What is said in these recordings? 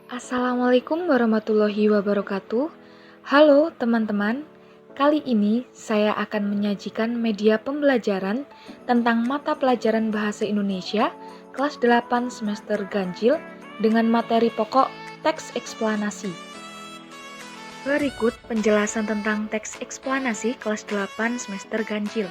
Assalamualaikum warahmatullahi wabarakatuh. Halo teman-teman, kali ini saya akan menyajikan media pembelajaran tentang mata pelajaran Bahasa Indonesia kelas 8 semester ganjil dengan materi pokok teks eksplanasi. Berikut penjelasan tentang teks eksplanasi kelas 8 semester ganjil.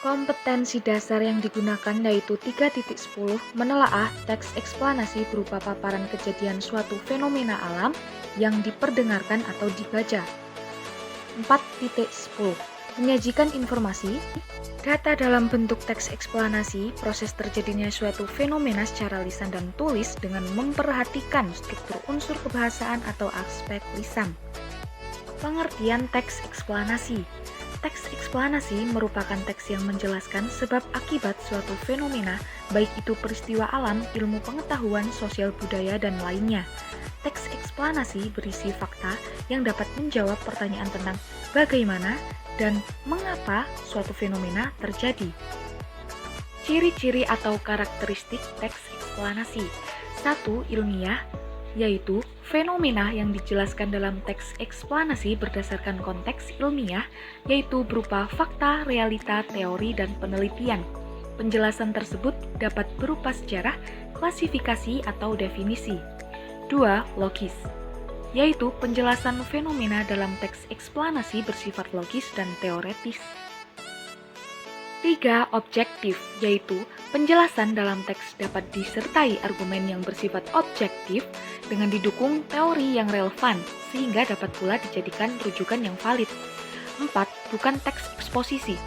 Kompetensi dasar yang digunakan yaitu 3.10 menelaah teks eksplanasi berupa paparan kejadian suatu fenomena alam yang diperdengarkan atau dibaca. 4.10 menyajikan informasi, data dalam bentuk teks eksplanasi, proses terjadinya suatu fenomena secara lisan dan tulis dengan memperhatikan struktur unsur kebahasaan atau aspek lisan. Pengertian teks eksplanasi. Teks eksplanasi merupakan teks yang menjelaskan sebab akibat suatu fenomena, baik itu peristiwa alam, ilmu pengetahuan, sosial budaya, dan lainnya. Teks eksplanasi berisi fakta yang dapat menjawab pertanyaan tentang bagaimana dan mengapa suatu fenomena terjadi. Ciri-ciri atau karakteristik teks eksplanasi. 1. Ilmiah, yaitu fenomena yang dijelaskan dalam teks eksplanasi berdasarkan konteks ilmiah, yaitu berupa fakta, realita, teori, dan penelitian. Penjelasan tersebut dapat berupa sejarah, klasifikasi, atau definisi. 2. Logis, yaitu penjelasan fenomena dalam teks eksplanasi bersifat logis dan teoretis. 3. Objektif, yaitu penjelasan dalam teks dapat disertai argumen yang bersifat objektif dengan didukung teori yang relevan, sehingga dapat pula dijadikan rujukan yang valid. 4. Bukan teks eksposisi,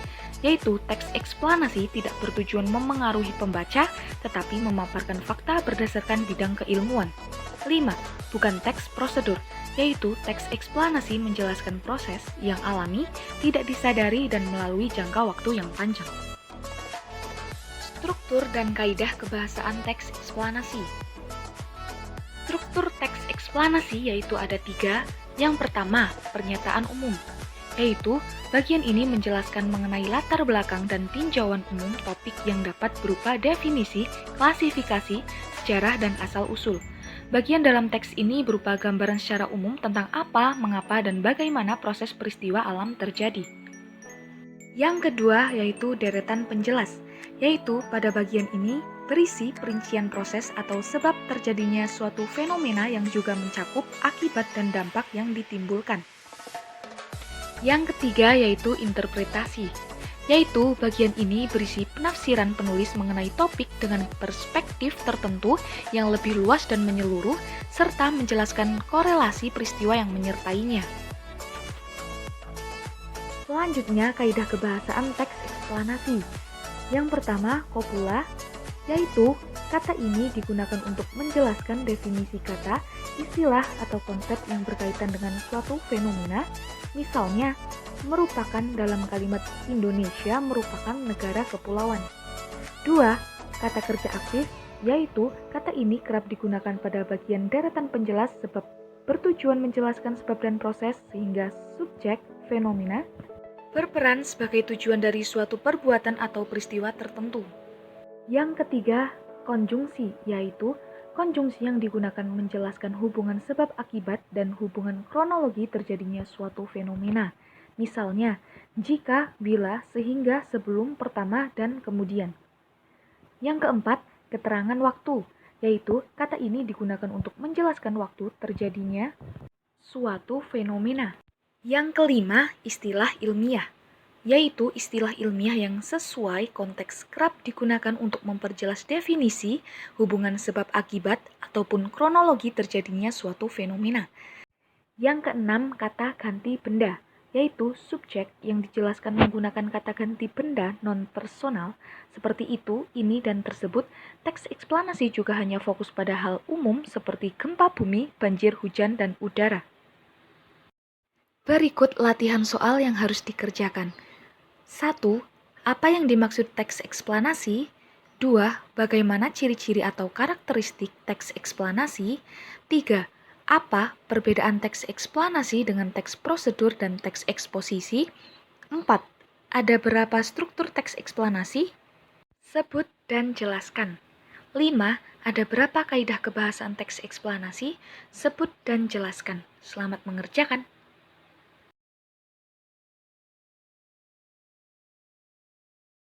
yaitu teks eksplanasi tidak bertujuan memengaruhi pembaca, tetapi memaparkan fakta berdasarkan bidang keilmuan. 5. Bukan teks prosedur, yaitu teks eksplanasi menjelaskan proses yang alami, tidak disadari dan melalui jangka waktu yang panjang. Struktur dan kaidah kebahasaan teks eksplanasi. Struktur teks eksplanasi yaitu ada 3. Yang pertama, pernyataan umum, yaitu bagian ini menjelaskan mengenai latar belakang dan tinjauan umum topik yang dapat berupa definisi, klasifikasi, sejarah, dan asal-usul. Bagian dalam teks ini berupa gambaran secara umum tentang apa, mengapa, dan bagaimana proses peristiwa alam terjadi. Yang kedua yaitu deretan penjelas, yaitu pada bagian ini berisi perincian proses atau sebab terjadinya suatu fenomena yang juga mencakup akibat dan dampak yang ditimbulkan. Yang ketiga yaitu interpretasi, yaitu bagian ini berisi penafsiran penulis mengenai topik dengan perspektif tertentu yang lebih luas dan menyeluruh, serta menjelaskan korelasi peristiwa yang menyertainya. Selanjutnya, kaidah kebahasaan teks eksplanasi. Yang pertama, kopula, yaitu kata ini digunakan untuk menjelaskan definisi kata, istilah, atau konsep yang berkaitan dengan suatu fenomena, misalnya, merupakan dalam kalimat Indonesia merupakan negara kepulauan. 2. Kata kerja aktif, yaitu kata ini kerap digunakan pada bagian deretan penjelas sebab bertujuan menjelaskan sebab dan proses sehingga subjek fenomena berperan sebagai tujuan dari suatu perbuatan atau peristiwa tertentu. Yang ketiga, konjungsi, yaitu konjungsi yang digunakan menjelaskan hubungan sebab akibat dan hubungan kronologi terjadinya suatu fenomena. Misalnya, jika, bila, sehingga, sebelum, pertama, dan kemudian. Yang keempat, keterangan waktu, yaitu kata ini digunakan untuk menjelaskan waktu terjadinya suatu fenomena. Yang kelima, istilah ilmiah, yaitu istilah ilmiah yang sesuai konteks kerap digunakan untuk memperjelas definisi, hubungan sebab akibat, ataupun kronologi terjadinya suatu fenomena. Yang keenam, kata ganti benda, yaitu subjek yang dijelaskan menggunakan kata ganti benda non-personal, seperti itu, ini, dan tersebut. Teks eksplanasi juga hanya fokus pada hal umum seperti gempa bumi, banjir, hujan, dan udara. Berikut latihan soal yang harus dikerjakan. 1. Apa yang dimaksud teks eksplanasi? 2. Bagaimana ciri-ciri atau karakteristik teks eksplanasi? 3. Apa perbedaan teks eksplanasi dengan teks prosedur dan teks eksposisi? 4. Ada berapa struktur teks eksplanasi? Sebut dan jelaskan. 5. Ada berapa kaidah kebahasaan teks eksplanasi? Sebut dan jelaskan. Selamat mengerjakan.